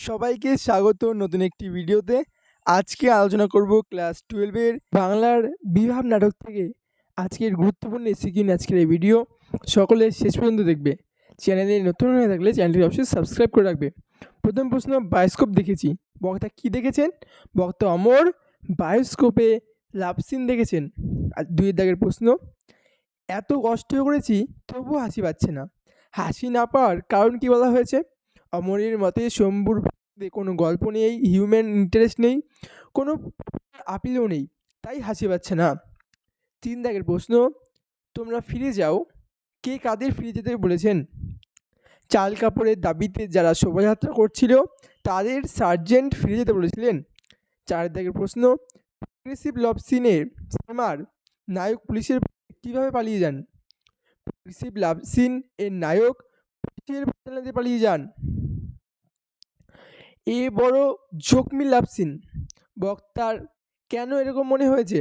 সবাইকে স্বাগত নতুন একটি ভিডিওতে। আজকে আলোচনা করব ক্লাস 12 এর বাংলার বিভাব নাটক থেকে আজকের গুরুত্বপূর্ণ এমসিকিউ নিয়ে আজকের এই ভিডিও। সকলে শেষ পর্যন্ত দেখবে। চ্যানেলে নতুন হয়ে থাকলে চ্যানেলটি অবশ্যই সাবস্ক্রাইব করে রাখবে। প্রথম প্রশ্ন, বায়োস্কোপ দেখেছি। বক্তা কি দেখেছেন? বক্তা অমর বায়োস্কোপে লাভ সিন দেখেছেন। আর 2 দাগের প্রশ্ন, এত কষ্ট করেছি তবুও হাসি পাচ্ছে না। হাসি না পাওয়ার কারণ কি বলা হয়েছে? অমরের মতে শম্ভুর কোনো গল্প নেই, হিউম্যান ইন্টারেস্ট নেই, কোনো আপিলও নেই, তাই হাসি পাচ্ছে না। 3 দাগের প্রশ্ন, তোমরা ফিরে যাও, কে কাদের ফিরে যেতে বলেছেন? চাল কাপড়ের দাবিতে যারা শোভাযাত্রা করছিল তাদের সার্জেন্ট ফিরে যেতে বলেছিলেন। 4 দাগের প্রশ্ন, প্রগ্রেসিভ লাভ সিনের সিনেমার নায়ক পুলিশের কীভাবে পালিয়ে যান? প্রগ্রেসিভ লাভ সিন এর নায়ক পুলিশের চালাতে পালিয়ে যান। এ বড় জখমি লাভ সিন, বক্তার কেন এরকম মনে হয়েছে?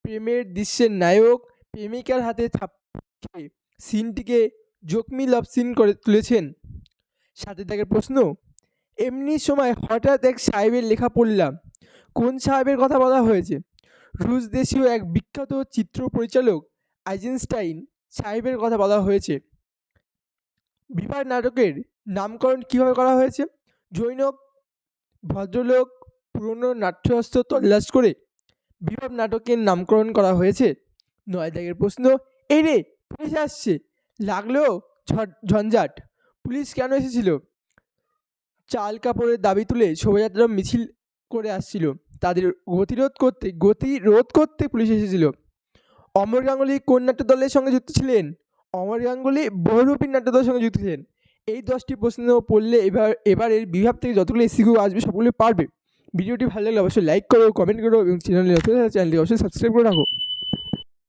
প্রেমের দৃশ্যের নায়ক প্রেমিকার হাতে থাপ্পড় সিনটিকে জখমি লাভ সিন করে তুলেছেন। 7 দাগের প্রশ্ন, এমনি সময় হঠাৎ এক সাহেবের লেখা পড়লাম। কোন সাহেবের কথা বলা হয়েছে? রুশ দেশীয় এক বিখ্যাত চিত্র পরিচালক আইজেনস্টাইন সাহেবের কথা বলা হয়েছে। বিভাগ নাটকের নামকরণ কিভাবে করা হয়েছে? জৈনক ভদ্রলোক পুরনো নাট্যাস্ত্র তল্লাশ করে বিভাব নাটকের নামকরণ করা হয়েছে। 9 দাগের প্রশ্ন, এই রে পুলিশ আসছে, লাগলো ঝঞ্ঝাট। পুলিশ কেন এসেছিল? চাল কাপড়ের দাবি তুলে শোভাযাত্রা মিছিল করে আসছিল, তাদের গতিরোধ করতে পুলিশ এসেছিল। অমর গাঙ্গুলি কোন নাট্য দলের সঙ্গে যুক্ত ছিলেন? অমর গাঙ্গুলি বহুরূপী নাট্য দলের সঙ্গে যুক্ত ছিলেন। এই 10টি প্রশ্ন পড়লে এবারের বিভাগ থেকে যতগুলো এমসিকিউ আসবে সবগুলো পারবে। ভিডিওটি ভালো লাগলে অবশ্যই লাইক করো, কমেন্ট করো এবং চ্যানেলটি অবশ্যই সাবস্ক্রাইব করে রাখো।